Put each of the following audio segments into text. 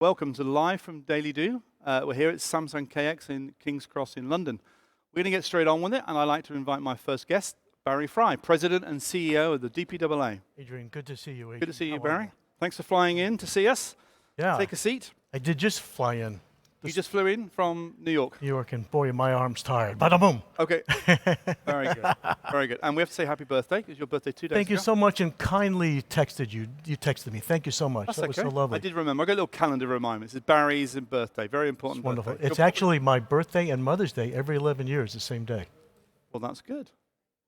Welcome to Live from DailyDOOH. We're here at Samsung KX in King's Cross in London. We're going to get straight on with it, and I'd like to invite my first guest, Barry Frey, President and CEO of the DPAA. Adrian, good to see you. Adrian. Good to see you, Barry. Thanks for flying in to see us. Yeah. Take a seat. I did just fly in. You just flew in from New York? New York, and boy, my arm's tired. Bada boom. Okay. Very good. Very good. And we have to say happy birthday. It was your birthday 2 days ago. Thank you so much, and kindly texted you. You texted me. Thank you so much. That's that okay. was so lovely. I did remember. I got a little calendar reminder. It says Barry's birthday. Very important. It's wonderful. Birthday. It's actually my birthday and Mother's Day every 11 years, the same day. Well, that's good.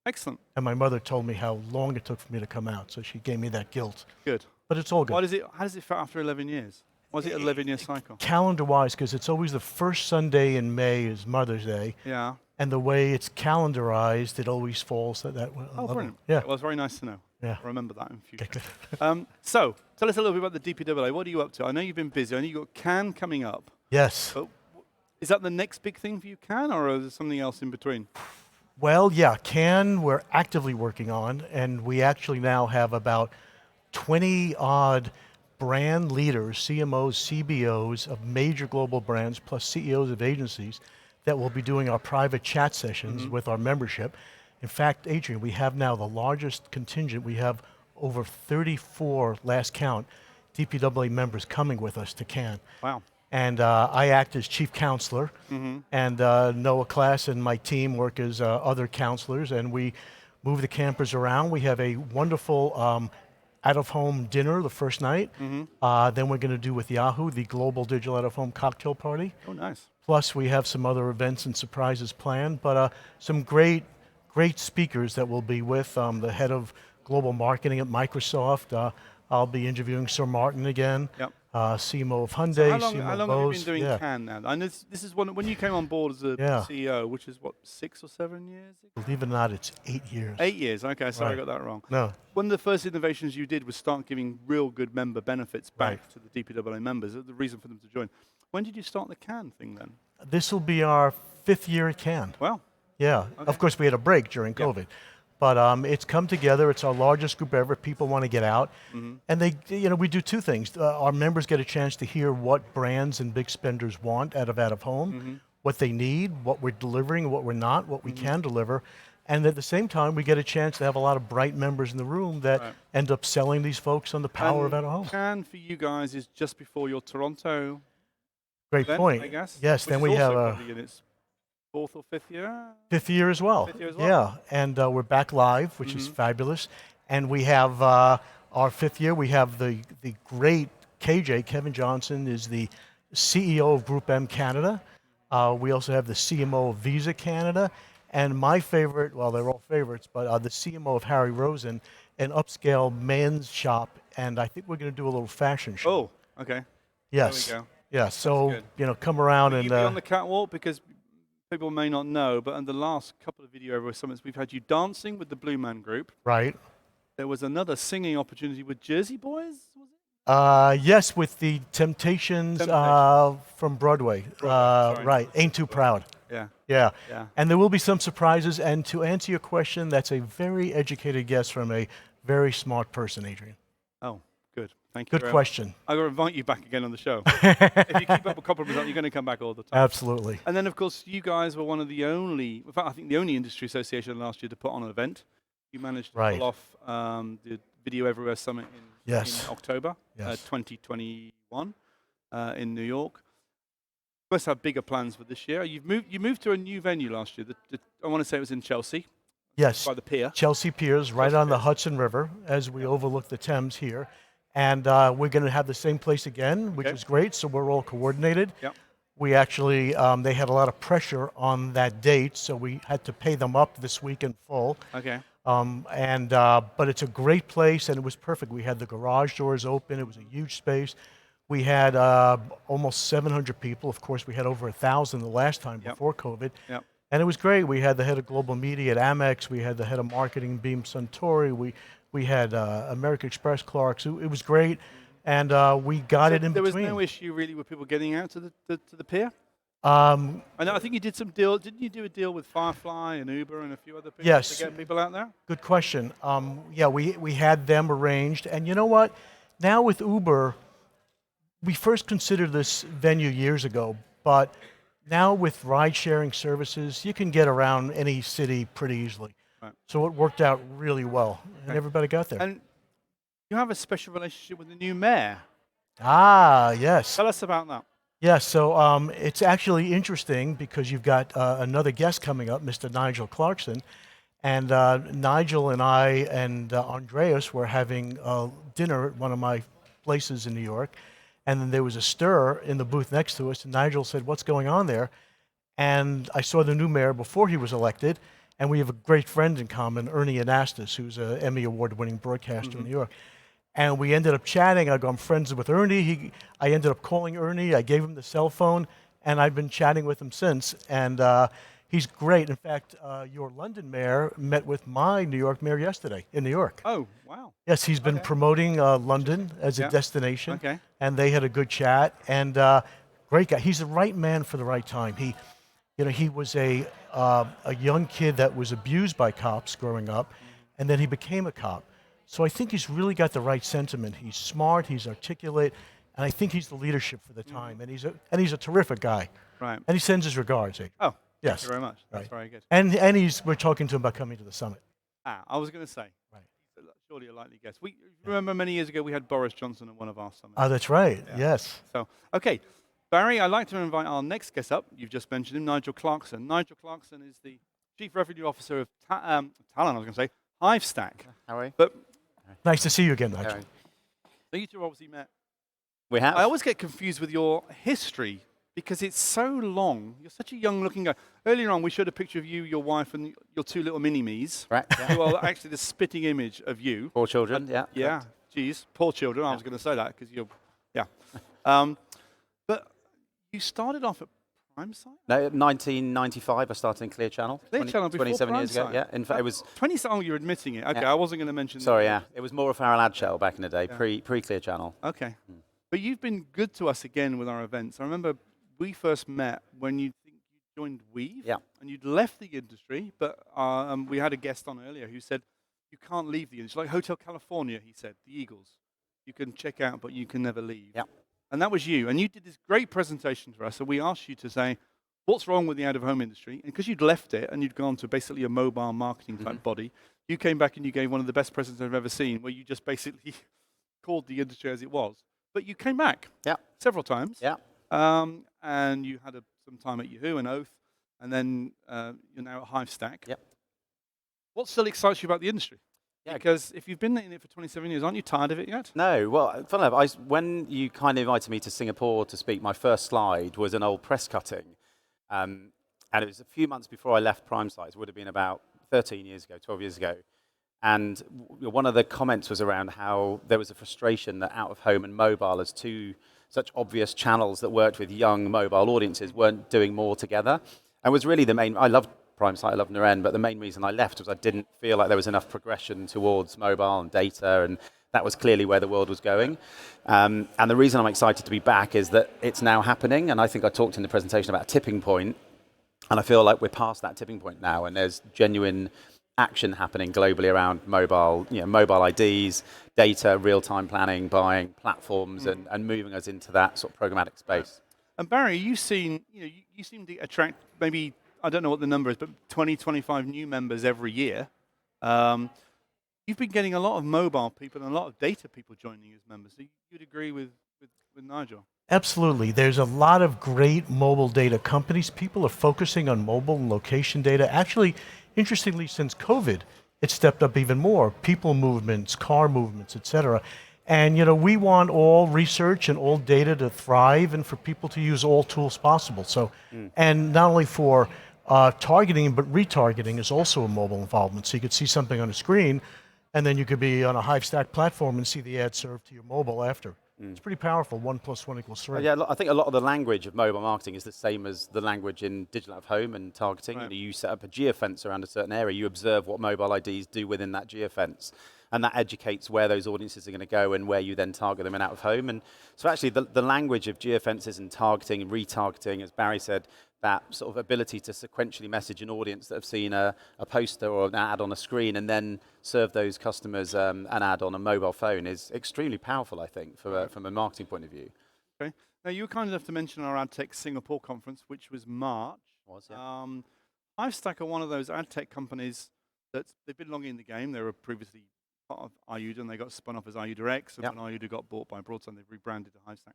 Excellent. And my mother told me how long it took for me to come out, so she gave me that guilt. Good. But it's all good. How does it fit after 11 years? Was it an 11-year cycle? Calendar-wise, because it's always the first Sunday in May is Mother's Day. Yeah. And the way it's calendarized, it always falls at that. Oh, brilliant. Yeah. Well, it's very nice to know. Yeah. I'll remember that in future. Okay. So, tell us a little bit about the DPAA. What are you up to? I know you've been busy. I know you've got Cannes coming up. Yes. But is that the next big thing for you, Cannes, or is there something else in between? Well, yeah, Cannes we're actively working on, and we actually now have about 20-odd brand leaders, CMOs, CBOs of major global brands, plus CEOs of agencies that will be doing our private chat sessions with our membership. In fact, Adrian, we have now the largest contingent. We have over 34, last count, DPAA members coming with us to Cannes. Wow. And I act as chief counselor, and Noah Class and my team work as other counselors, and we move the campers around. We have a wonderful out-of-home dinner the first night. Then we're going to do with Yahoo the global digital out-of-home cocktail party. Oh, nice. Plus, we have some other events and surprises planned, but some great speakers that will be with the head of global marketing at Microsoft. I'll be interviewing Sir Martin again. Yep. CMO of Hyundai, So CMO how long of have you Bose. been doing Cannes now? And this is when you came on board as a CEO, which is what, 6 or 7 years? Believe it or not, it's 8 years. 8 years. Okay, sorry, Right. I got that wrong. No. One of the first innovations you did was start giving real good member benefits back to the DPAA members. The reason for them to join. When did you start the Cannes thing then? This will be our 5th year at Cannes. Well. Yeah. Okay. Of course, we had a break during COVID. But it's come together. It's our largest group ever. People want to get out. And we do two things. Our members get a chance to hear what brands and big spenders want out of home, what they need, what we're delivering, what we're not, what we can deliver. And at the same time, we get a chance to have a lot of bright members in the room that end up selling these folks on the power of out-of-home. Cannes for you guys is just before your Toronto Great event, point. I guess. Yes, then we have a 4th or 5th year? 5th year as well. 5th year as well. Yeah, and we're back live, which is fabulous. And we have our 5th year. We have the great KJ, Kevin Johnson, is the CEO of Group M Canada. We also have the CMO of Visa Canada. And my favorite, well, they're all favorites, but the CMO of Harry Rosen, an upscale men's shop. And I think we're going to do a little fashion show. Oh, okay. Yes. There we go. Yeah, so, come around Will and... you be on the catwalk? Because people may not know, but in the last couple of Video Everywhere Summits, we've had you dancing with the Blue Man Group. Right. There was another singing opportunity with Jersey Boys, was it? Yes, with the Temptations from Broadway. Right, Ain't Too Proud. Yeah. Yeah. Yeah. And there will be some surprises. And to answer your question, that's a very educated guess from a very smart person, Adrian. Oh, good. Thank you. Good question. I'm going to invite you back again on the show. If you keep up with compliments, you're going to come back all the time. Absolutely. And then, of course, you guys were one of the only, in fact, I think the only industry association last year to put on an event. You managed to pull off the Video Everywhere Summit in October 2021 in New York. You must have bigger plans for this year. You moved to a new venue last year. I want to say it was in Chelsea. Yes. By the pier. Chelsea Piers, right on the Hudson River, as we overlook the Thames here. And we're going to have the same place again, which is great, so we're all coordinated. Yep. We actually, they had a lot of pressure on that date, so we had to pay them up this week in full. Okay. But it's a great place, and it was perfect. We had the garage doors open. It was a huge space. We had almost 700 people. Of course, we had over 1,000 the last time before COVID. Yep. And it was great. We had the head of global media at Amex. We had the head of marketing, Beam Suntory. We had American Express Clarkson. It was great, and we got it in between. There was no issue really with people getting out to the pier? I think you did some deal. Didn't you do a deal with Firefly and Uber and a few other people to get people out there? Good question. We had them arranged, and you know what? Now with Uber, we first considered this venue years ago, but now with ride-sharing services, you can get around any city pretty easily. Right. So it worked out really well, and everybody got there. And you have a special relationship with the new mayor. Ah, yes. Tell us about that. Yes, so it's actually interesting because you've got another guest coming up, Mr. Nigel Clarkson, and Nigel and I and Andreas were having dinner at one of my places in New York, and then there was a stir in the booth next to us, and Nigel said, "What's going on there?" And I saw the new mayor before he was elected, and we have a great friend in common, Ernie Anastas, who's an Emmy Award-winning broadcaster in New York. And we ended up chatting. I'm friends with Ernie. I ended up calling Ernie. I gave him the cell phone, and I've been chatting with him since. And he's great. In fact, your London mayor met with my New York mayor yesterday in New York. Oh, wow. Yes, he's been promoting London as a destination. Okay. And they had a good chat. And great guy. He's the right man for the right time. He was a young kid that was abused by cops growing up, and then he became a cop. So I think he's really got the right sentiment. He's smart, he's articulate, and I think he's the leadership for the time. And he's a terrific guy. Right. And he sends his regards. Adrian. Oh, yes. Thank you very much. That's very good. And we're talking to him about coming to the summit. I was going to say. Right. Surely a likely guess. We remember many years ago we had Boris Johnson at one of our summits. Oh, that's right. Yeah. Yes. So, okay. Barry, I'd like to invite our next guest up. You've just mentioned him, Nigel Clarkson. Nigel Clarkson is the Chief Revenue Officer of Talon, I was going to say, Hivestack. How are you? But nice to see you again, Nigel. So you two obviously met. We have. I always get confused with your history because it's so long. You're such a young-looking guy. Earlier on, we showed a picture of you, your wife, and your two little mini-me's. Right. Yeah. Who are actually the spitting image of you. Poor children, yeah. Yeah, geez, poor children. I was going to say that because you're, yeah. But you started off at PrimeSite? No, 1995, I started in Clear Channel. Clear Channel before 27 years ago, PrimeSite? yeah. In fact, it was... 27, oh, you're admitting it. Okay, Yeah. I wasn't going to mention Sorry, that. yeah. It was more of our ad shell back in the day, pre-Clear Channel. Okay. But you've been good to us again with our events. I remember we first met when you joined Weave. Yeah. And you'd left the industry, but we had a guest on earlier who said, you can't leave the industry. Like Hotel California, he said, the Eagles. You can check out, but you can never leave. Yeah. And that was you. And you did this great presentation for us. So we asked you to say, what's wrong with the out-of-home industry? And because you'd left it and you'd gone to basically a mobile marketing type body, you came back and you gave one of the best presentations I've ever seen, where you just basically called the industry as it was. But you came back several times. Yeah. And you had some time at Yahoo and Oath, and then you're now at Hivestack. Yep. What still excites you about the industry? Yeah. Because if you've been in it for 27 years, aren't you tired of it yet? No. Well, fun enough, when you kind of invited me to Singapore to speak, my first slide was an old press cutting. And it was a few months before I left PrimeSite. It would have been about 13 years ago, 12 years ago. And one of the comments was around how there was a frustration that out-of-home and mobile, as two such obvious channels that worked with young mobile audiences, weren't doing more together. And was really the main... I loved PrimeSite, I loved Naren, but the main reason I left was I didn't feel like there was enough progression towards mobile and data, and that was clearly where the world was going. And the reason I'm excited to be back is that it's now happening, and I think I talked in the presentation about a tipping point, and I feel like we're past that tipping point now, and there's genuine action happening globally around mobile, mobile IDs, data, real-time planning, buying, platforms, and moving us into that sort of programmatic space. And Barry, you seem to attract maybe, I don't know what the number is, but 20, 25 new members every year. You've been getting a lot of mobile people and a lot of data people joining as members. So you'd agree with Nigel? Absolutely. There's a lot of great mobile data companies. People are focusing on mobile and location data. Actually, interestingly, since COVID, it stepped up even more. People movements, car movements, et cetera. And we want all research and all data to thrive and for people to use all tools possible. So, and not only for targeting, but retargeting is also a mobile involvement. So you could see something on a screen, and then you could be on a Hivestack platform and see the ad served to your mobile after. It's pretty powerful. 1 + 1 = 3. Yeah, I think a lot of the language of mobile marketing is the same as the language in digital out-of-home and targeting. Right. You set up a geofence around a certain area. You observe what mobile IDs do within that geofence, and that educates where those audiences are going to go and where you then target them in out-of-home. And so actually the language of geofences and targeting and retargeting, as Barry said, that sort of ability to sequentially message an audience that have seen a poster or an ad on a screen and then serve those customers an ad on a mobile phone is extremely powerful, I think, from a marketing point of view. Okay. Now, you were kind enough to mention our AdTech Singapore conference, which was March. Hivestack are one of those AdTech companies that they've been long in the game. They were previously part of IUDA, and they got spun off as IUDA X, and when IUDA got bought by Broadstone, they've rebranded to Hivestack.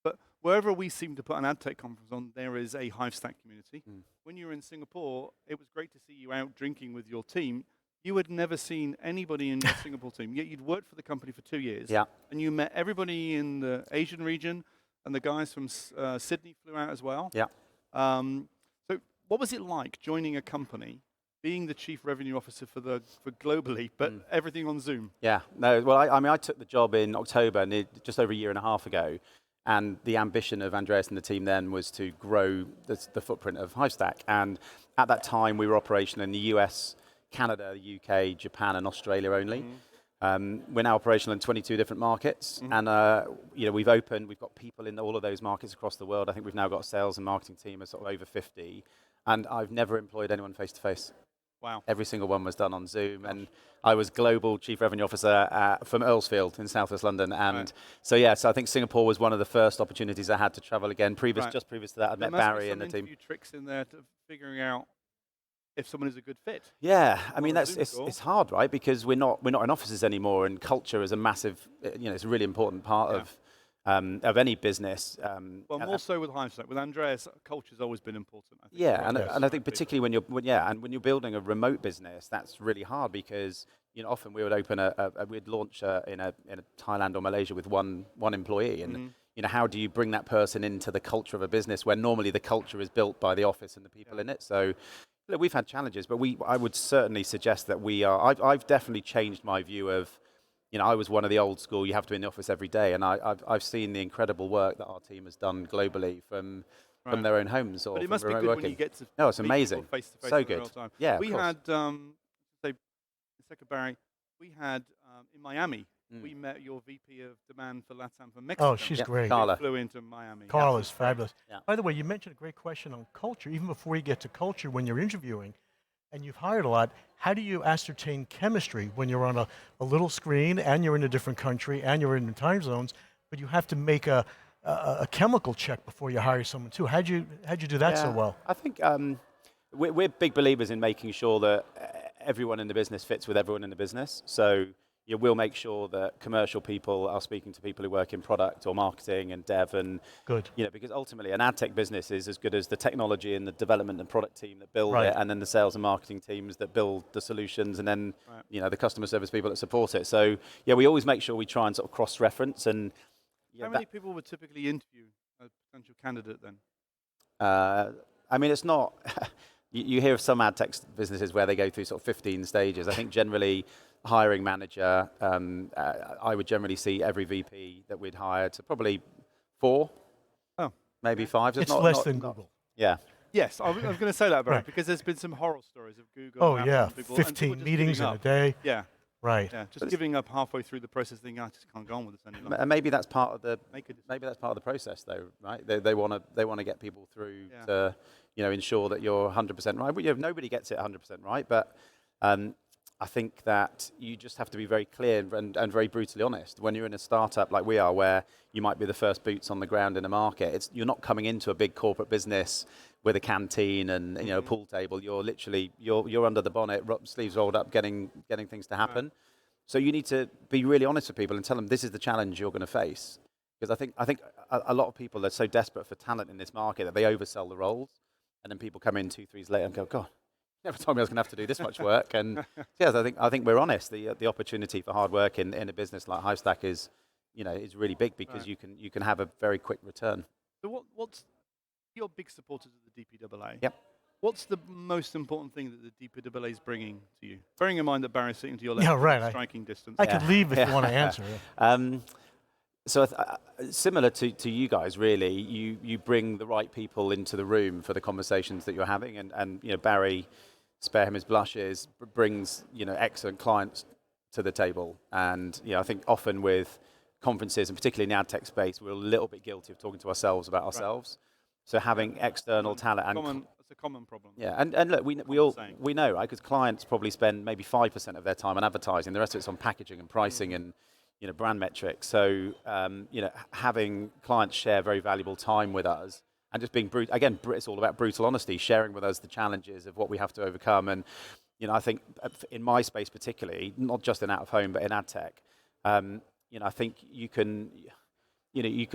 But wherever we seem to put an AdTech conference on, there is a Hivestack community. When you were in Singapore, it was great to see you out drinking with your team. You had never seen anybody in the Singapore team, yet you'd worked for the company for 2 years, and you met everybody in the Asian region, and the guys from Sydney flew out as well. So what was it like joining a company, being the chief revenue officer for globally, but everything on Zoom? Yeah, no, well, I mean, I took the job in October, just over a year and a half ago, and the ambition of Andreas and the team then was to grow the footprint of Hivestack. And at that time, we were operational in the US, Canada, the UK, Japan, and Australia only. We're now operational in 22 different markets, and we've got people in all of those markets across the world. I think we've now got a sales and marketing team of sort of over 50, and I've never employed anyone face to face. Wow. Every single one was done on Zoom, and I was global chief revenue officer from Earlsfield in southwest London, and so I think Singapore was one of the first opportunities I had to travel again. Just previous to that, I met Barry and the team. Few tricks in there to figuring out if someone is a good fit. Yeah, I mean it's hard, right? Because we're not in offices anymore, and culture is a massive, it's a really important part of any business. Well, more so with Hivestack. With Andreas, culture's always been important, I think. Yeah, and I think particularly when you're building a remote business, that's really hard because often we would open we'd launch in a Thailand or Malaysia with one employee, and how do you bring that person into the culture of a business where normally the culture is built by the office and the people in it? So. Look, we've had challenges, but I would certainly suggest that I've definitely changed my view of, I was one of the old school, you have to be in the office every day, and I've seen the incredible work that our team has done globally from their own homes or but it from must be remote good working. when you get to it's amazing. Face to face so in good. real time. Yeah, we had, Barry, we had in Miami, we met your VP of demand for LATAM for Mexico. Oh, she's great. Carla. Flew into Miami. Carla's fabulous. Yeah. By the way, you mentioned a great question on culture. Even before you get to culture, when you're interviewing, and you've hired a lot, how do you ascertain chemistry when you're on a little screen and you're in a different country and you're in the time zones, but you have to make a chemical check before you hire someone too? How'd you do that so well? I think we're big believers in making sure that everyone in the business fits with everyone in the business. So we'll make sure that commercial people are speaking to people who work in product or marketing and dev, and because ultimately an ad tech business is as good as the technology and the development and product team that build it, and then the sales and marketing teams that build the solutions, and then the customer service people that support it. So we always make sure we try and sort of cross-reference. And how many people would typically interview a potential candidate then? I mean, it's not. You hear of some ad tech businesses where they go through sort of 15 stages. I think generally, hiring manager, I would generally see every VP that we'd hire to probably 4, maybe 5. It's less than Google. Yeah. Yes, I was going to say that, Barry, because there's been some horror stories of Google. Oh, yeah, 15 meetings in a day. Yeah. Right. Yeah, just giving up halfway through the process, thinking I just can't go on with this any longer. And maybe that's part of the process, though, right? They want to get people through to ensure that you're 100% right. But, nobody gets it 100% right, but I think that you just have to be very clear and very brutally honest. When you're in a startup like we are, where you might be the first boots on the ground in a market, you're not coming into a big corporate business with a canteen and a pool table. You're literally you're under the bonnet, sleeves rolled up, getting things to happen. Right. So you need to be really honest with people and tell them this is the challenge you're going to face. Because I think a lot of people are so desperate for talent in this market that they oversell the roles, and then people come in 2-3 years later and go, God, never told me I was going to have to do this much work. And I think we're honest. The opportunity for hard work in a business like Hivestack is really big because you can have a very quick return. So what's your big supporters of the DPAA? Yep. What's the most important thing that the DPAA is bringing to you? Bearing in mind that Barry's sitting to your left, striking distance. I could leave if you want to answer. So similar to you guys, really, you bring the right people into the room for the conversations that you're having, and Barry, spare him his blushes, brings excellent clients to the table, and I think often with conferences, and particularly in the ad tech space, we're a little bit guilty of talking to ourselves about ourselves. So having external talent it's a common problem. Yeah, and look, we know, right? Because clients probably spend maybe 5% of their time on advertising, the rest of it's on packaging and pricing and brand metrics. So, having clients share very valuable time with us and just being again, it's all about brutal honesty, sharing with us the challenges of what we have to overcome. And, I think in my space particularly, not just in out of home, but in ad tech, I think you can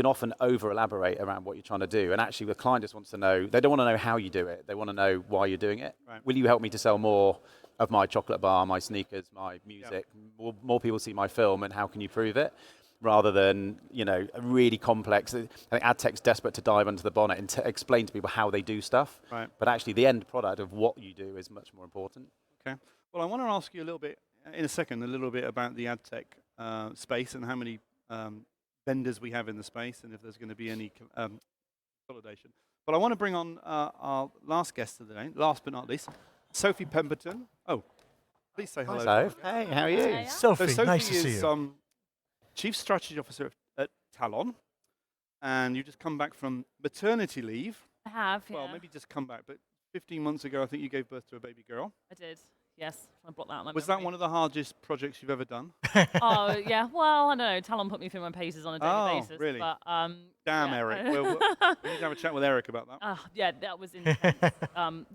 often over elaborate around what you're trying to do. And actually the client just wants to know, they don't want to know how you do it. They want to know why you're doing it. Right. Will you help me to sell more of my chocolate bar, my sneakers, my music? Yep. More people see my film, and how can you prove it? Rather than, a really complex, I think ad tech's desperate to dive under the bonnet and explain to people how they do stuff. Right. But actually the end product of what you do is much more important. Okay. Well, I want to ask you a little bit, in a second, about the ad tech space and how many vendors we have in the space, and if there's going to be any consolidation. But I want to bring on our last guest of the day, last but not least, Sophie Pemberton. Oh, please say hello. Hi, Soph. Hey, how are you? Hiya. Sophie, So Sophie nice to see is you. Chief Strategy Officer at Talon, and you just come back from maternity leave. I have, yeah. Well, maybe just come back, but 15 months ago, I think you gave birth to a baby girl. I did, yes. I brought that out. Was that one of the hardest projects you've ever done? Oh, yeah. Well, I don't know. Talon put me through my paces on a daily basis. Really? But, Damn, yeah. Eric. We need to have a chat with Eric about that. Yeah, that was intense.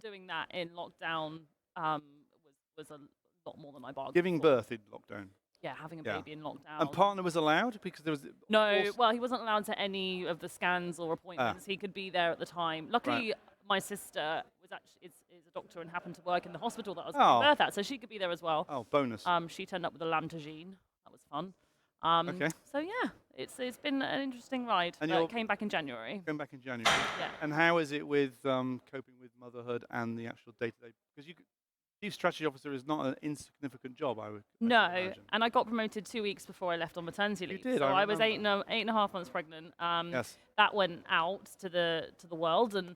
Doing that in lockdown was a lot more than I bargained Giving for. birth in lockdown. Yeah, having a baby in lockdown. And partner was allowed because there was... No, well, he wasn't allowed to any of the scans or appointments. He could be there at the time. Luckily, my sister was actually is a doctor and happened to work in the hospital that I was giving birth at, so she could be there as well. Oh, bonus. She turned up with a Lantagine. That was fun. Okay. So yeah, it's been an interesting ride. And But came back in January. Came back in January. Yeah. And how is it with coping with motherhood and the actual day-to-day? Because Chief Strategy Officer is not an insignificant job, I would imagine. And I got promoted 2 weeks before I left on maternity leave. You did, so I was remember. 8.5 months pregnant. Yes. That went out to the world, and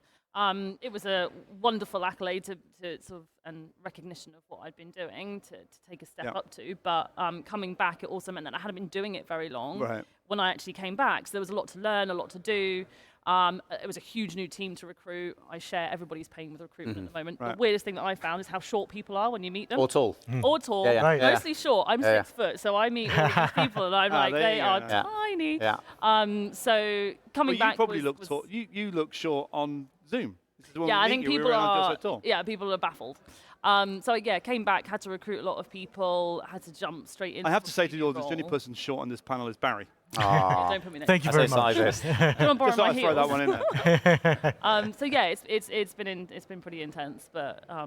it was a wonderful accolade to sort of and recognition of what I'd been doing to take a step up to. But coming back, it also meant that I hadn't been doing it very long when I actually came back. So there was a lot to learn, a lot to do. It was a huge new team to recruit. I share everybody's pain with recruitment at the moment. The weirdest thing that I found is how short people are when you meet them. Or tall. Or tall. Yeah, yeah. Right. Mostly short. I'm 6 foot, so I meet all these people and I'm like, they are tiny. Yeah. So coming back you probably was, look tall. You look short on Zoom. This is the one yeah, we I meet think you, we people realised you're are. so tall. Yeah, people are baffled. So yeah, came back, had to recruit a lot of people, had to jump straight in. I have to say to the audience, the only person short on this panel is Barry. Don't put me next. Thank you very much. Sizes. Come on, borrow Just my thought I'd throw that heels. one in there. So yeah, it's been pretty intense, but yeah,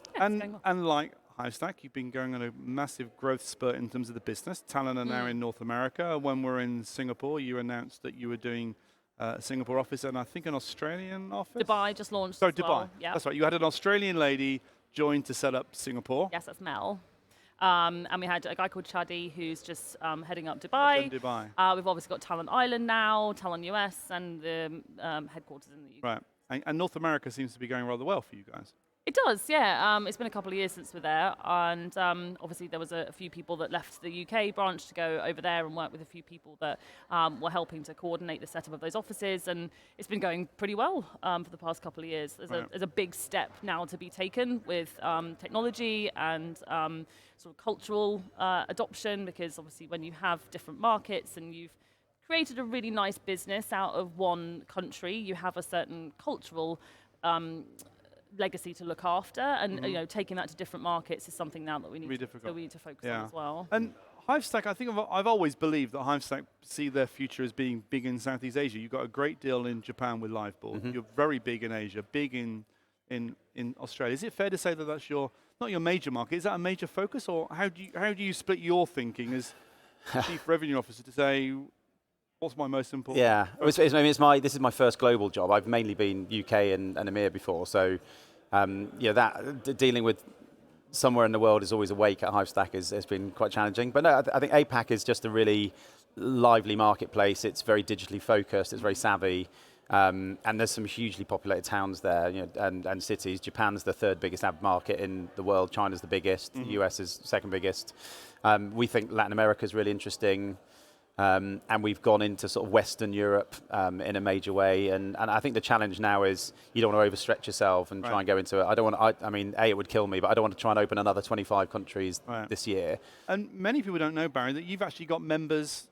it's going well. And like Hivestack, you've been going on a massive growth spurt in terms of the business. Talon are now in North America. When we're in Singapore, you announced that you were doing a Singapore office and I think an Australian office. Dubai just launched. Sorry, as Dubai. well. Yeah. That's right. You had an Australian lady join to set up Singapore. Yes, that's Mel. And we had a guy called Chadi who's just heading up Dubai. We've obviously got Talon Island now, Talon US, and the headquarters in the UK. Right. And North America seems to be going rather well for you guys. It does, yeah. It's been a couple of years since we're there, and obviously there was a few people that left the UK branch to go over there and work with a few people that were helping to coordinate the setup of those offices, and it's been going pretty well for the past couple of years. There's a big step now to be taken with technology and sort of cultural adoption, because obviously when you have different markets and you've created a really nice business out of one country, you have a certain cultural legacy to look after, and taking that to different markets is something now that we need to focus on as well. And Hivestack, I think I've always believed that Hivestack see their future as being big in Southeast Asia. You've got a great deal in Japan with Liveboard. You're very big in Asia, big in Australia. Is it fair to say that that's not your major market? Is that a major focus, or how do you split your thinking as Chief Revenue Officer to say, what's my most important? Yeah, this is my first global job. I've mainly been UK and EMEA before, so dealing with somewhere in the world is always awake at Hivestack has been quite challenging. But no, I think APAC is just a really lively marketplace. It's very digitally focused. It's very savvy, and there's some hugely populated towns there, and cities. Japan's the third biggest ad market in the world. China's the biggest. The US is second biggest. We think Latin America is really interesting. And we've gone into sort of Western Europe in a major way. And I think the challenge now is you don't want to overstretch yourself and try and go into it. I don't want to, I mean, it would kill me, but I don't want to try and open another 25 countries this year. And many people don't know, Barry, that you've actually got members,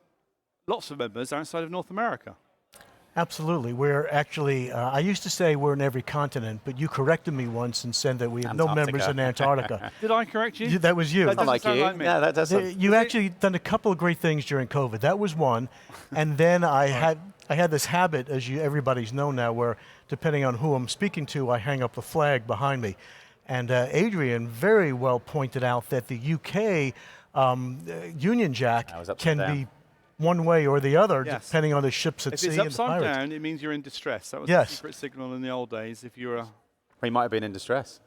lots of members outside of North America. Absolutely. We're actually, I used to say we're in every continent, but you corrected me once and said that we have no members in Antarctica. Did I correct you? That was you. That doesn't like sound you. like me. Yeah, that doesn't. You actually done a couple of great things during COVID. That was one. And then I had this habit, as everybody's known now, where depending on who I'm speaking to, I hang up the flag behind me. And Adrian very well pointed out that the UK Union Jack can be one way or the other, depending on the ships at sea. If it's upside down, it means you're in distress. That was the secret signal in the old days. If you were, he might have been in distress.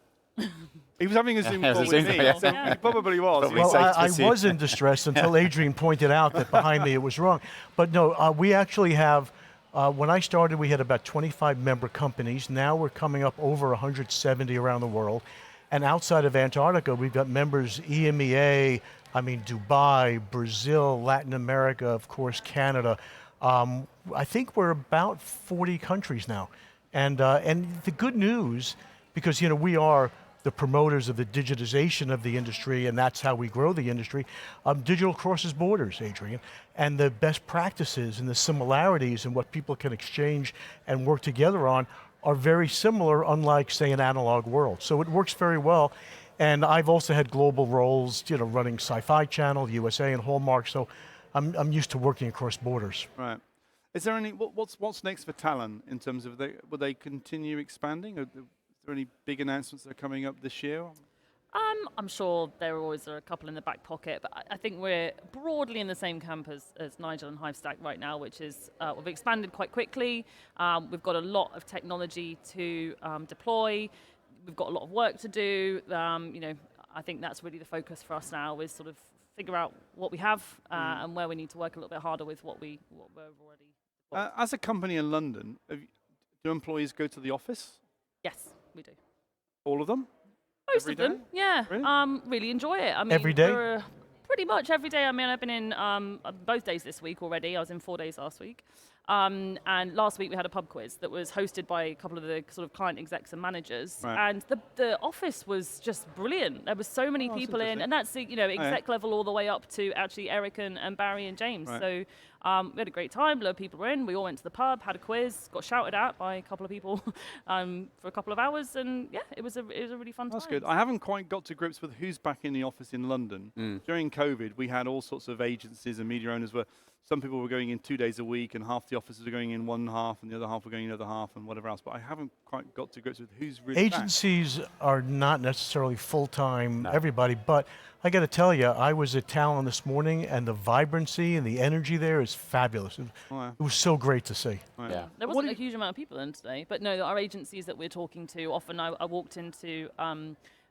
He was having a Zoom call with me. So he probably was. Well, I was in distress until Adrian pointed out that behind me it was wrong. But no, we actually have. When I started, we had about 25 member companies. Now we're coming up over 170 around the world. And outside of Antarctica, we've got members EMEA. I mean, Dubai, Brazil, Latin America, of course, Canada. I think we're about 40 countries now. And the good news, because we are the promoters of the digitization of the industry, and that's how we grow the industry, digital crosses borders, Adrian. And the best practices and the similarities and what people can exchange and work together on are very similar, unlike, say, an analog world. So it works very well. And I've also had global roles, running Sci-Fi Channel, USA, and Hallmark. So I'm used to working across borders. Right. Is there any? What's next for Talon in terms of will they continue expanding? Or is there any big announcements that are coming up this year? I'm sure there always are a couple in the back pocket, but I think we're broadly in the same camp as Nigel and Hivestack right now, which is we've expanded quite quickly. We've got a lot of technology to deploy. We've got a lot of work to do. I think that's really the focus for us now, is sort of figure out what we have and where we need to work a little bit harder with what we've already. As a company in London, do employees go to the office? Yes, we do. All of them? Most of them, yeah. Really? Really enjoy it. I mean, every day? Pretty much every day. I mean, I've been in both days this week already. I was in 4 days last week. And last week we had a pub quiz that was hosted by a couple of the sort of client execs and managers. Right. And the office was just brilliant. There were so many people in, and that's exec level all the way up to actually Eric and Barry and James. Right. So we had a great time. A lot of people were in. We all went to the pub, had a quiz, got shouted at by a couple of people for a couple of hours, and yeah, it was a really fun time. That's good. I haven't quite got to grips with who's back in the office in London. During COVID, we had all sorts of agencies and media owners where some people were going in 2 days a week, and half the offices are going in one half, and the other half were going in the other half, and whatever else. But I haven't quite got to grips with who's really Agencies back. Are not necessarily full-time, everybody, but I got to tell you, I was at Talon this morning, and the vibrancy and the energy there is fabulous. It was so great to see. Yeah. There wasn't a huge amount of people in today, but no, our agencies that we're talking to, often I walked into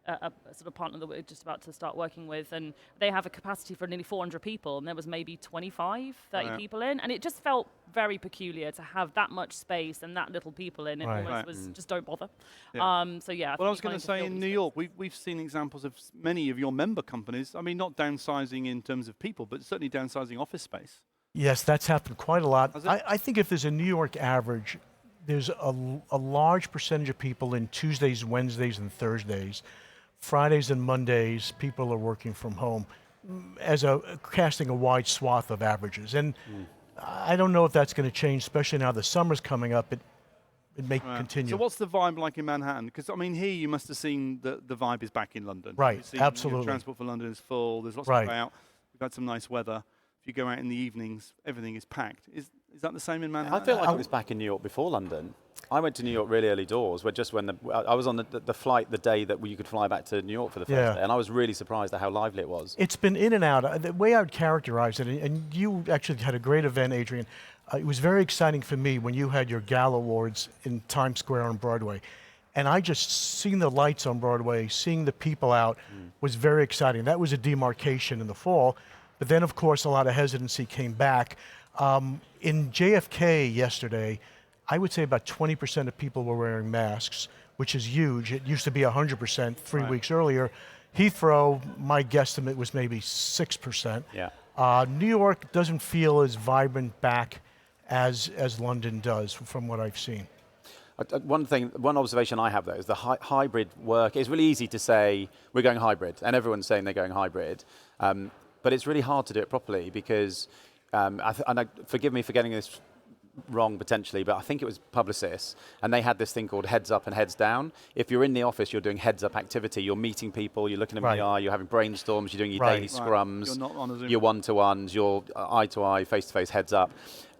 a sort of partner that we're just about to start working with, and they have a capacity for nearly 400 people, and there was maybe 25, 30 people in, and it just felt very peculiar to have that much space and that little people in. It almost was just don't bother. Yeah. So yeah. Well, I was going to say in New York, we've seen examples of many of your member companies. I mean, not downsizing in terms of people, but certainly downsizing office space. Yes, that's happened quite a lot. I think if there's a New York average, there's a large percentage of people in Tuesdays, Wednesdays, and Thursdays. Fridays and Mondays, people are working from home, casting a wide swath of averages. And I don't know if that's going to change, especially now the summer's coming up. It may continue. So what's the vibe like in Manhattan? Because I mean, here you must have seen the vibe is back in London. Right, absolutely. Transport for London is full. There's lots of people out. We've had some nice weather. If you go out in the evenings, everything is packed. Is that the same in Manhattan? I feel like it was back in New York before London. I went to New York really early doors, when I was on the flight the day that you could fly back to New York for the first day, and I was really surprised at how lively it was. It's been in and out. The way I would characterize it, and you actually had a great event, Adrian. It was very exciting for me when you had your gala awards in Times Square on Broadway. And I just seeing the lights on Broadway, seeing the people out was very exciting. That was a demarcation in the fall. But then, of course, a lot of hesitancy came back. In JFK yesterday, I would say about 20% of people were wearing masks, which is huge. It used to be 100% 3 weeks earlier. Heathrow, my guesstimate was maybe 6%. Yeah. New York doesn't feel as vibrant back as London does, from what I've seen. One observation I have though is the hybrid work. It's really easy to say we're going hybrid, and everyone's saying they're going hybrid, but it's really hard to do it properly because, forgive me for getting this wrong potentially, but I think it was Publicis, and they had this thing called heads up and heads down. If you're in the office, you're doing heads up activity, you're meeting people, you're looking them in the eye, you're having brainstorms, you're doing your daily scrums, You're not on a Zoom. your one-to-ones, your eye-to-eye, face-to-face heads up.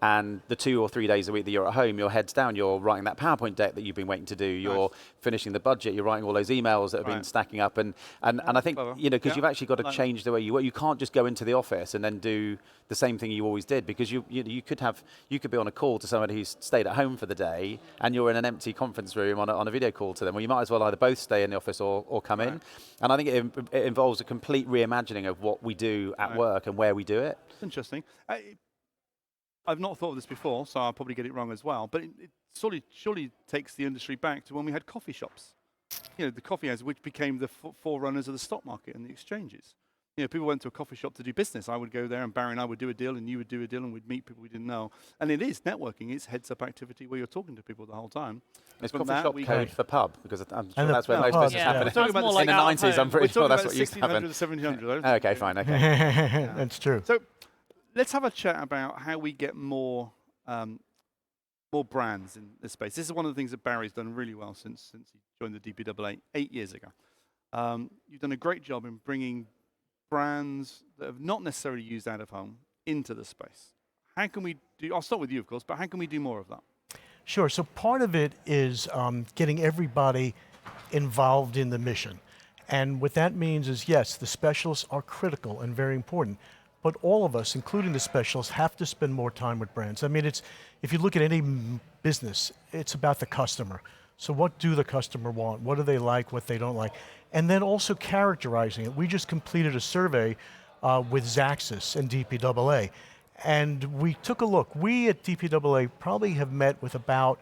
And the 2 or 3 days a week that you're at home, your head's down, you're writing that PowerPoint deck that you've been waiting to do, you're finishing the budget, you're writing all those emails that have been stacking up. And I think, because you've actually got to change the way you work. You can't just go into the office and then do the same thing you always did, because you could be on a call to somebody who's stayed at home for the day and you're in an empty conference room on a video call to them. Well, you might as well either both stay in the office or come in. And I think it involves a complete reimagining of what we do at work and where we do it. Interesting. I've not thought of this before, so I'll probably get it wrong as well. But it surely takes the industry back to when we had coffee shops. The coffee houses, which became the forerunners of the stock market and the exchanges. People went to a coffee shop to do business. I would go there, and Barry and I would do a deal, and you would do a deal, and we'd meet people we didn't know. And it is networking. It's heads-up activity where you're talking to people the whole time. It's coffee shop code for pub, because I'm sure that's where most business happened. Talking about in the 90s, I'm pretty sure that's what used to happen. 1700. Okay, fine. Okay. That's true. So let's have a chat about how we get more brands in this space. This is one of the things that Barry's done really well since he joined the DPAA 8 years ago. You've done a great job in bringing brands that have not necessarily used out of home into the space. How can we do, I'll start with you, of course, but how can we do more of that? Sure, so part of it is getting everybody involved in the mission. And what that means is, yes, the specialists are critical and very important, but all of us, including the specialists, have to spend more time with brands. I mean, if you look at any business, it's about the customer. So what do the customer want? What do they like, what they don't like? And then also characterizing it. We just completed a survey with Xaxis and DPAA. And we took a look. We at DPAA probably have met with about,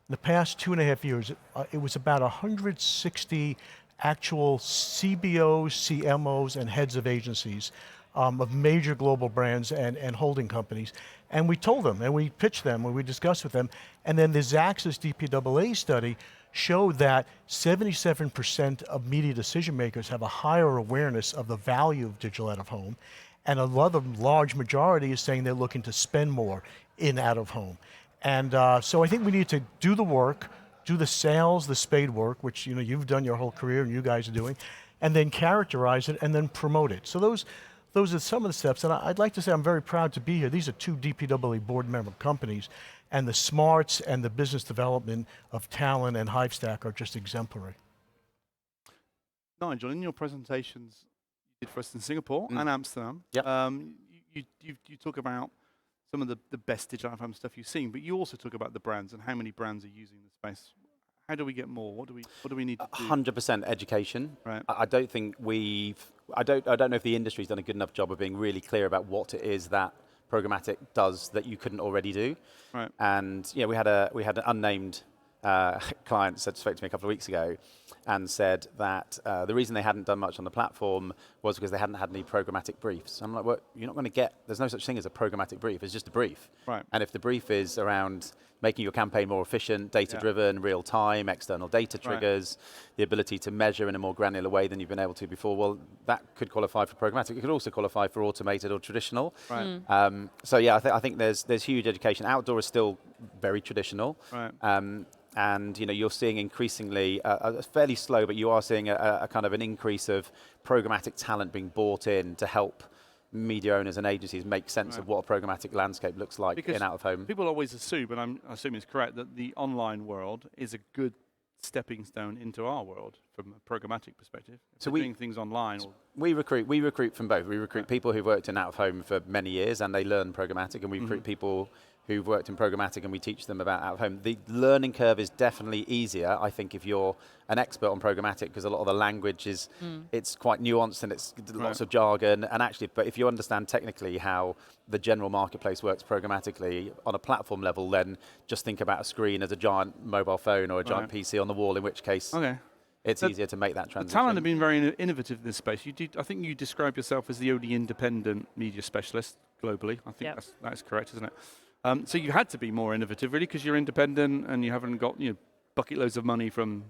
in the past 2.5 years, it was about 160 actual CBOs, CMOs, and heads of agencies of major global brands and holding companies. And we told them, and we pitched them, and we discussed with them. And then the Xaxis DPAA study showed that 77% of media decision makers have a higher awareness of the value of digital out of home. And a large majority is saying they're looking to spend more in out of home. And so I think we need to do the work, do the sales, the spade work, which you've done your whole career and you guys are doing, and then characterize it and then promote it. So those are some of the steps. And I'd like to say I'm very proud to be here. These are 2 DPAA board member companies, and the smarts and the business development of Talon and Hivestack are just exemplary. Nigel, in your presentations you did for us in Singapore and Amsterdam, you talk about some of the best digital out-of-home stuff you've seen, but you also talk about the brands and how many brands are using the space. How do we get more? What do we need to do? 100% education. Right. I don't think I don't know if the industry's done a good enough job of being really clear about what it is that programmatic does that you couldn't already do. Right. And we had an unnamed client that spoke to me a couple of weeks ago and said that the reason they hadn't done much on the platform was because they hadn't had any programmatic briefs. I'm like, well, you're not going to get, there's no such thing as a programmatic brief, it's just a brief. Right. And if the brief is around making your campaign more efficient, data-driven, real-time, external data triggers, the ability to measure in a more granular way than you've been able to before, well, that could qualify for programmatic. It could also qualify for automated or traditional. Right. So yeah, I think there's huge education. Outdoor is still very traditional. Right. And you're seeing increasingly, fairly slow, but you are seeing a kind of an increase of programmatic talent being brought in to help media owners and agencies make sense of what a programmatic landscape looks like in out-of-home. People always assume, and I'm assuming it's correct, that the online world is a good stepping stone into our world from a programmatic perspective. So we're doing things online. We recruit from both. We recruit people who've worked in out-of-home for many years and they learn programmatic, and we recruit people who've worked in programmatic and we teach them about out-of-home. The learning curve is definitely easier, I think, if you're an expert on programmatic, because a lot of the language is, it's quite nuanced and it's lots of jargon. And actually, but if you understand technically how the general marketplace works programmatically on a platform level, then just think about a screen as a giant mobile phone or a giant PC on the wall, in which case it's easier to make that transition. Talon have been very innovative in this space. I think you describe yourself as the only independent media specialist globally. I think that's correct, isn't it? So you had to be more innovative, really, because you're independent and you haven't got bucket loads of money from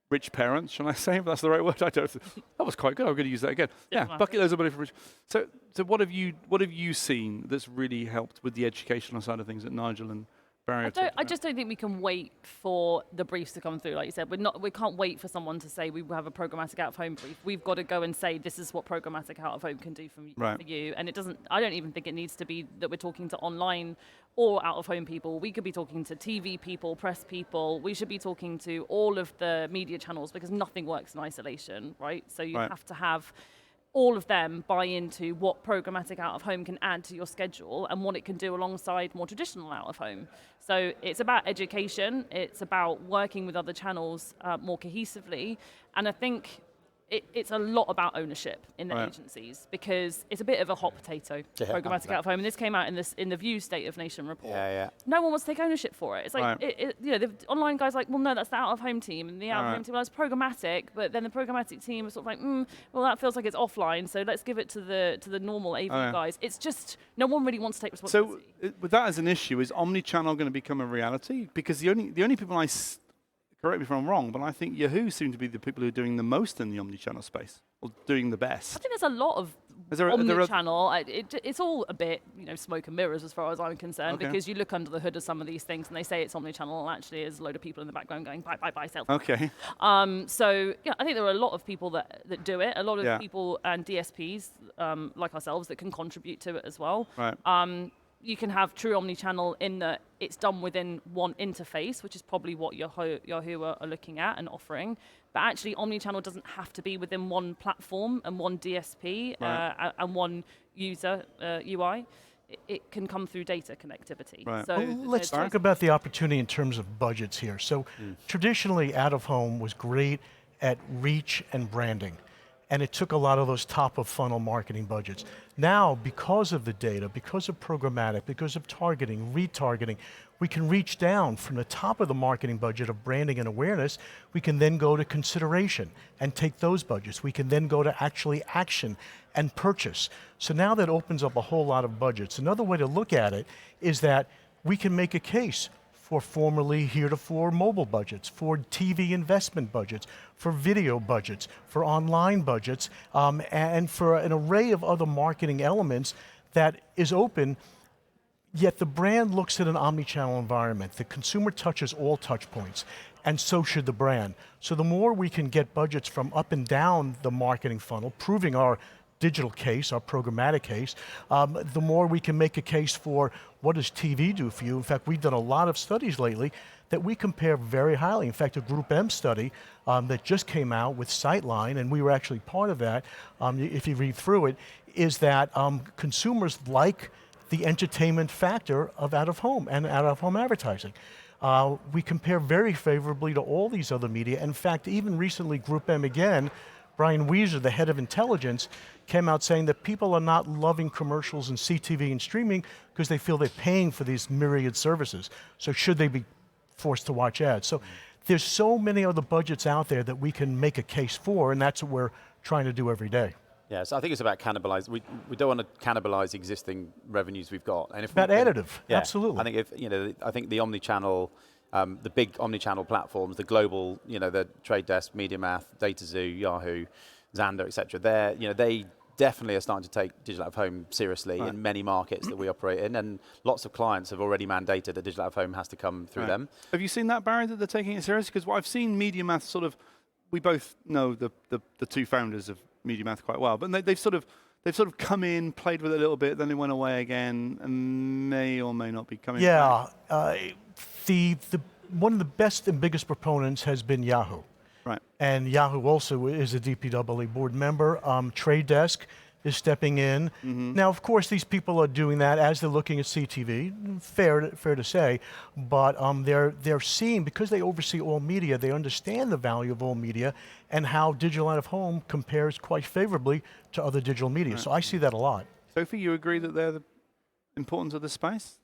rich parents, shall I say? If that's the right word. I don't. That was quite good. I'm going to use that again. Yeah, bucket loads of money from rich. So what have you seen that's really helped with the educational side of things that Nigel and Barry? I just don't think we can wait for the briefs to come through. Like you said, we can't wait for someone to say we have a programmatic out of home brief. We've got to go and say this is what programmatic out of home can do for you. And it doesn't. I don't even think it needs to be that we're talking to online or out of home people. We could be talking to TV people, press people. We should be talking to all of the media channels because nothing works in isolation, right? So you have to have all of them buy into what programmatic out of home can add to your schedule and what it can do alongside more traditional out of home. So it's about education. It's about working with other channels more cohesively. And I think it's a lot about ownership in the agencies because it's a bit of a hot potato, programmatic out of home. And this came out in the View State of Nation report. No one wants to take ownership for it. It's like, the online guy's like, well, no, that's the out of home team. And the out of home team, well, it's programmatic. But then the programmatic team is sort of like, well, that feels like it's offline. So let's give it to the normal AV guys. It's just, no one really wants to take responsibility. So with that as an issue, is omnichannel going to become a reality? Because the only people correct me if I'm wrong, but I think Yahoo seem to be the people who are doing the most in the omnichannel space, or doing the best. I think there's a lot of omnichannel. It's all a bit, smoke and mirrors as far as I'm concerned, because you look under the hood of some of these things and they say it's omnichannel, and actually there's a load of people in the background going, buy, sell. Okay. So, I think there are a lot of people that do it, a lot of people and DSPs like ourselves that can contribute to it as well. Right. You can have true omnichannel in that it's done within one interface, which is probably what Yahoo are looking at and offering. But actually, omnichannel doesn't have to be within one platform and one DSP and one user UI. It can come through data connectivity. Right. So let's talk about the opportunity in terms of budgets here. So traditionally, out of home was great at reach and branding. And it took a lot of those top of funnel marketing budgets. Now, because of the data, because of programmatic, because of targeting, retargeting, we can reach down from the top of the marketing budget of branding and awareness. We can then go to consideration and take those budgets. We can then go to actually action and purchase. So now that opens up a whole lot of budgets. Another way to look at it is that we can make a case for formerly heretofore mobile budgets, for TV investment budgets, for video budgets, for online budgets, and for an array of other marketing elements that is open, yet the brand looks at an omnichannel environment. The consumer touches all touch points, and so should the brand. So the more we can get budgets from up and down the marketing funnel, proving our digital case, our programmatic case, the more we can make a case for what does TV do for you. In fact, we've done a lot of studies lately that we compare very highly. In fact, a Group M study that just came out with Sightline, and we were actually part of that, if you read through it, is that consumers like the entertainment factor of out-of-home and out-of-home advertising. We compare very favorably to all these other media. In fact, even recently, Group M again, Brian Weezer, the head of intelligence, came out saying that people are not loving commercials and CTV and streaming because they feel they're paying for these myriad services. So should they be forced to watch ads? So there's so many other budgets out there that we can make a case for, and that's what we're trying to do every day. Yeah, so I think it's about cannibalize. We don't want to cannibalize existing revenues we've got. And if about additive, absolutely. I think I think the omnichannel, the big omnichannel platforms, the global, the Trade Desk, MediaMath, DataZoo, Yahoo, Xandr, etc. They definitely are starting to take digital out of home seriously in many markets that we operate in, and lots of clients have already mandated that digital out of home has to come through them. Have you seen that, Barry, that they're taking it seriously? Because what I've seen MediaMath sort of, we both know the two founders of MediaMath quite well, but they've sort of come in, played with it a little bit, then they went away again, and may or may not be coming back. One of the best and biggest proponents has been Yahoo. Right. And Yahoo also is a DPAA board member. Trade Desk is stepping in. Mm-hmm. Now, of course, these people are doing that as they're looking at CTV, fair to say, but they're seeing, because they oversee all media, they understand the value of all media and how digital out of home compares quite favorably to other digital media. Right. So I see that a lot. Sophie, you agree that they're the importance of the space?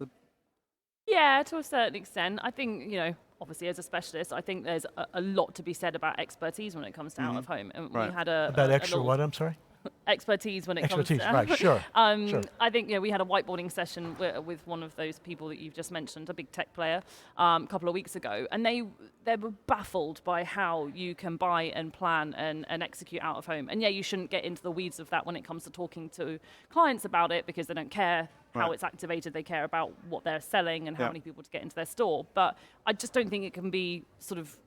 Yeah, to a certain extent. I think, obviously as a specialist, I think there's a lot to be said about expertise when it comes to out of home. And Right. we had About extra what, I'm sorry? expertise when it Expertise, comes to right, sure. Sure. I think we had a whiteboarding session with one of those people that you've just mentioned, a big tech player, a couple of weeks ago, and they were baffled by how you can buy and plan and execute out of home. And yeah, you shouldn't get into the weeds of that when it comes to talking to clients about it, because they don't care how it's activated. They care about what they're selling and how many people to get into their store. But I just don't think it can be sort of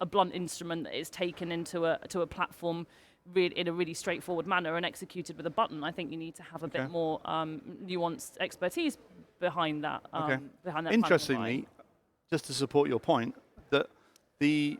a blunt instrument that is taken into a platform in a really straightforward manner and executed with a button. I think you need to have a bit more nuanced expertise behind that. Behind that. Interestingly, just to support your point, that the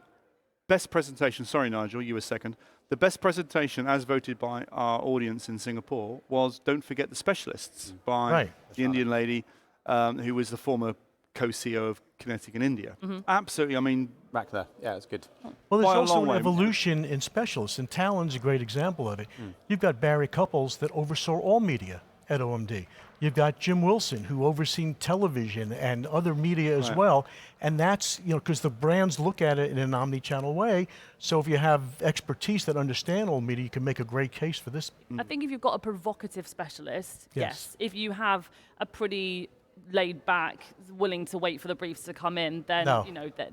best presentation. Sorry, Nigel, you were second. The best presentation, as voted by our audience in Singapore, was "Don't Forget the Specialists" by the Indian lady who was the former co-CEO of Kinetic in India. Absolutely, I mean, Back there. Yeah, it's good. Well, there's Quite a also long an way. evolution in specialists, and Talon's a great example of it. You've got Barry Couples that oversaw all media at OMD. You've got Jim Wilson, who overseen television and other media as well, and that's, because the brands look at it in an omni-channel way, so if you have expertise that understand all media, you can make a great case for this. I think if you've got a provocative specialist, yes. If you have a pretty laid back, willing to wait for the briefs to come in, then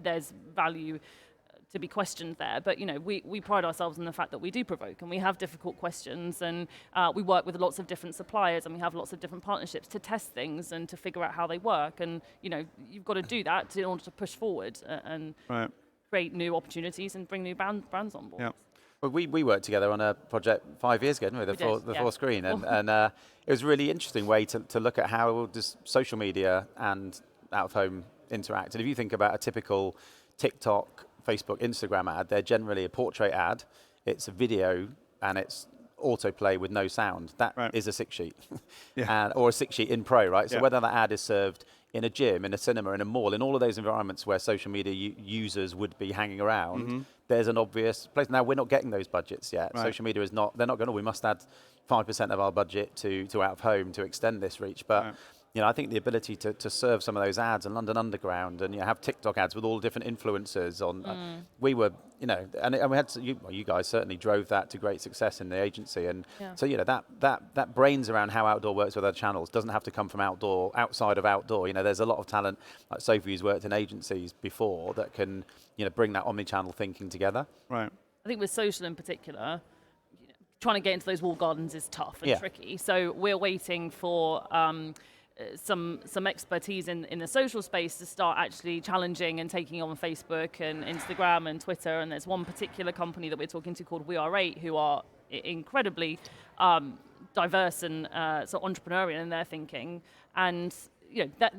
there's value to be questioned there. But we pride ourselves in the fact that we do provoke and we have difficult questions, and we work with lots of different suppliers and we have lots of different partnerships to test things and to figure out how they work. And you've got to do that in order to push forward and create new opportunities and bring new brands on board. Yeah. Well, we worked together on a project 5 years ago, didn't we? The four screen, and it was a really interesting way to look at how does social media and out of home interact. And if you think about a typical TikTok, Facebook, Instagram ad, they're generally a portrait ad. It's a video and it's autoplay with no sound. That is a 6-sheet, or a 6-sheet in Pro, right? So whether that ad is served in a gym, in a cinema, in a mall, in all of those environments where social media users would be hanging around, there's an obvious place. Now, we're not getting those budgets yet. Social media is not, they're not going to, we must add 5% of our budget to out of home to extend this reach. But I think the ability to serve some of those ads in London Underground and have TikTok ads with all different influencers on, we were, and we had, you guys certainly drove that to great success in the agency. And so, that brains around how outdoor works with other channels doesn't have to come from outside of outdoor. There's a lot of talent, like Sophie, who's worked in agencies before, that can, bring that omni-channel thinking together. Right. I think with social in particular, trying to get into those walled gardens is tough and tricky. So we're waiting for some expertise in the social space to start actually challenging and taking on Facebook and Instagram and Twitter. And there's one particular company that we're talking to called We Are 8, who are incredibly diverse and sort of entrepreneurial in their thinking. And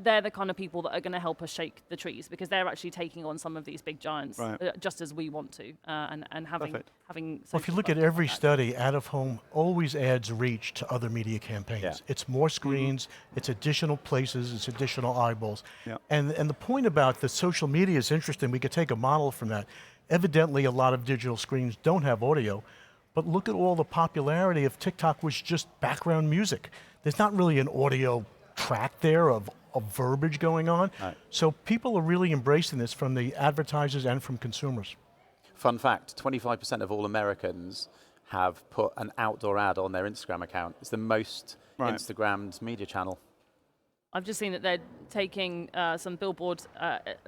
they're the kind of people that are going to help us shake the trees, because they're actually taking on some of these big giants just as we want to, and having. Well, if you look at every study, out of home always adds reach to other media campaigns. It's more screens, it's additional places, it's additional eyeballs. And the point about the social media is interesting. We could take a model from that. Evidently, a lot of digital screens don't have audio, but look at all the popularity of TikTok was just background music. There's not really an audio track there of verbiage going on. So people are really embracing this from the advertisers and from consumers. Fun fact, 25% of all Americans have put an outdoor ad on their Instagram account. It's the most Instagrammed media channel. I've just seen that they're taking some billboard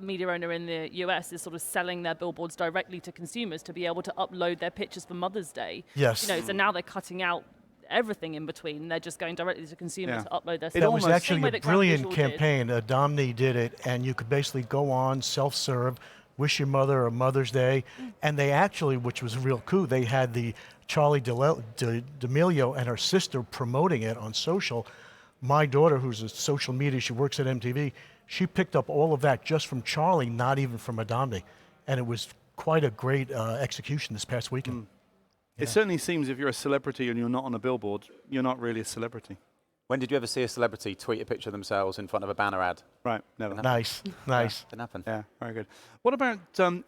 media owner in the US is sort of selling their billboards directly to consumers to be able to upload their pictures for Mother's Day. Yes. So now they're cutting out everything in between. They're just going directly to consumers to upload their stuff. That was actually a brilliant campaign. Domney did it, and you could basically go on, self-serve, wish your mother a Mother's Day, and they actually, which was a real coup, they had the Charlie D'Amelio and her sister promoting it on social. My daughter, who's a social media, she works at MTV, she picked up all of that just from Charlie, not even from Domney, and it was quite a great execution this past weekend. It certainly seems if you're a celebrity and you're not on a billboard, you're not really a celebrity. When did you ever see a celebrity tweet a picture of themselves in front of a banner ad? Right, never. Nice. Didn't happen. Yeah, very good. What about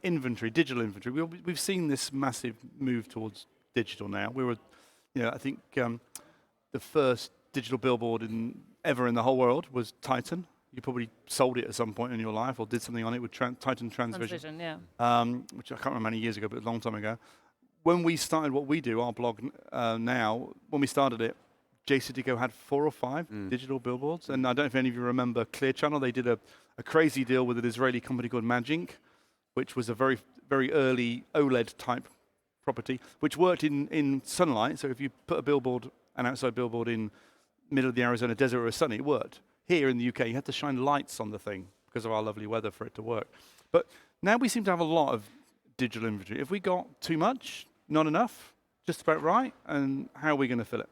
inventory, digital inventory? We've seen this massive move towards digital now. We were, I think the first digital billboard ever in the whole world was Titan. You probably sold it at some point in your life or did something on it with Titan Transvision. Yeah. Which I can't remember many years ago, but it was a long time ago. When we started what we do, our blog now, when we started it, JCDecaux had 4 or 5 digital billboards. And I don't know if any of you remember Clear Channel. They did a crazy deal with an Israeli company called Magink, which was a very, very early OLED type property, which worked in sunlight. So if you put a billboard, an outside billboard in middle of the Arizona desert or a sunny, it worked. Here in the UK, you had to shine lights on the thing because of our lovely weather for it to work. But now we seem to have a lot of digital inventory. Have we got too much, not enough, just about right? And how are we going to fill it?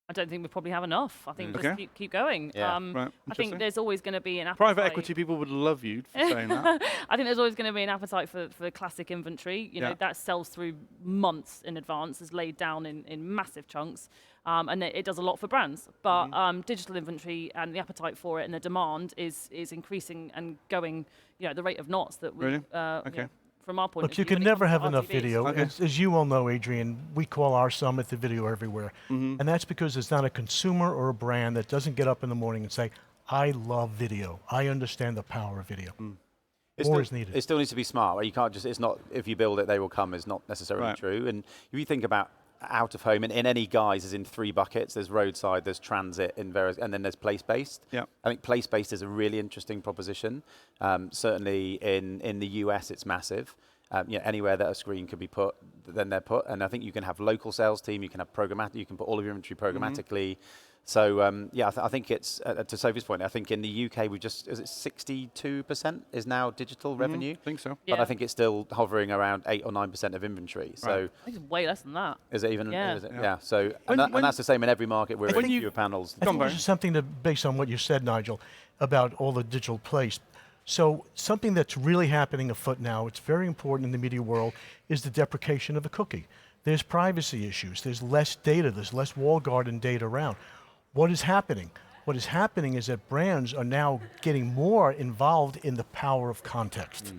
I don't think we probably have enough. I think just keep going. Yeah. Right, I think there's always going to be an appetite. Private equity people would love you for saying that. I think there's always going to be an appetite for classic inventory. You know, that sells through months in advance, is laid down in massive chunks, and it does a lot for brands. But digital inventory and the appetite for it and the demand is increasing and going, you know, at the rate of knots that we. Really? You know, from our point of Look, view, you can when it never comes have to enough RTBs. video. As you all know, Adrian, we call our summit the video everywhere. And that's because there's not a consumer or a brand that doesn't get up in the morning and say, I love video. I understand the power of video. More is needed. It still needs to be smart. Right? You can't just, it's not, if you build it, they will come, is not necessarily true. And if you think about out of home, in any guise, is in 3 buckets. There's roadside, there's transit, in various, and then there's place-based. Yeah. I think place-based is a really interesting proposition. Certainly in the US, it's massive. You know, anywhere that a screen could be put, then they're put. And I think you can have local sales team, you can have programmatic, you can put all of your inventory programmatically. So yeah, I think it's, to Sophie's point, I think in the UK, we just, is it 62% is now digital revenue? I think so. But I think it's still hovering around 8 or 9% of inventory. So I think it's way less than that. is it even? Yeah. Is it? Yeah. So and that's the same in every market. We're in fewer panels. I think there's something to, based on what you said, Nigel, about all the digital place. So something that's really happening afoot now, it's very important in the media world, is the deprecation of the cookie. There's privacy issues. There's less data. There's less walled garden data around. What is happening? What is happening is that brands are now getting more involved in the power of context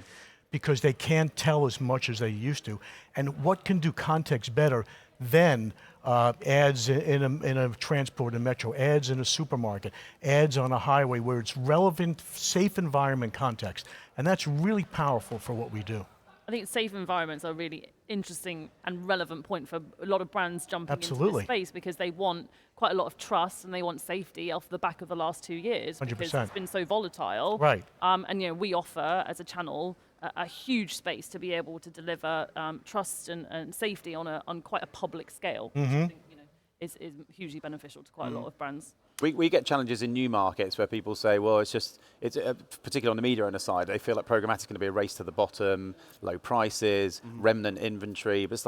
because they can't tell as much as they used to. And what can do context better than ads in a transport, in metro, ads in a supermarket, ads on a highway where it's relevant, safe environment context. And that's really powerful for what we do. I think safe environments are a really interesting and relevant point for a lot of brands jumping into this space because they want quite a lot of trust and they want safety off the back of the last 2 years 100%. because it's been so volatile. Right. And you know, we offer as a channel a huge space to be able to deliver trust and safety on quite a public scale, which I think, you know, is hugely beneficial to quite a lot of brands. We get challenges in new markets where people say, well, it's particularly on the media owner side, they feel like programmatic is going to be a race to the bottom, low prices, remnant inventory. But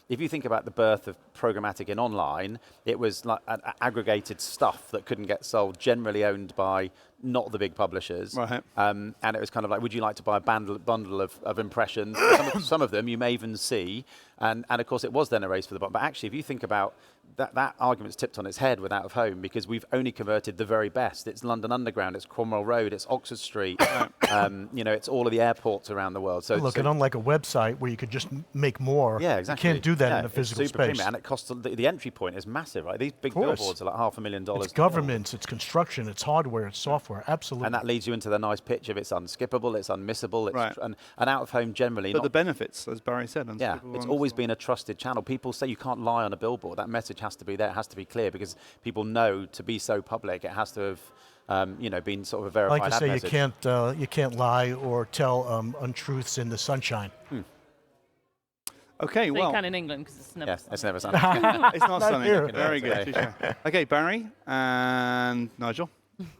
if you think about the birth of programmatic in online, it was like aggregated stuff that couldn't get sold, generally owned by not the big publishers. Right. And it was kind of like, would you like to buy a bundle of impressions? Some of them you may even see. And of course, it was then a race for the bottom. But actually, if you think about that argument's tipped on its head with out of home because we've only converted the very best. It's London Underground, it's Cromwell Road, it's Oxford Street. You know, it's all of the airports around the world. So look, and unlike a website where you could just make more, yeah, exactly. You can't do that in a physical it's super space. premium, and it costs the entry point is massive, right? These big billboards are like $500,000. It's governments, it's construction, it's hardware, it's software, absolutely. And that leads you into the nice pitch of it's unskippable, it's unmissable, it's and out of home generally. But the benefits, as Barry said, yeah, it's always been a trusted channel. People say you can't lie on a billboard. That message has to be there. It has to be clear because people know to be so public, it has to have, you know, been sort of a verified I like to say message. you can't lie or tell untruths in the sunshine. Okay, well, you can in England because it's never. It's never sunny. It's not sunny. Here. Very good. Okay, Barry and Nigel,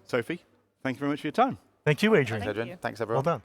Sophie, thank you very much for your time. Thank you, Adrian. Thanks, everyone. Well done.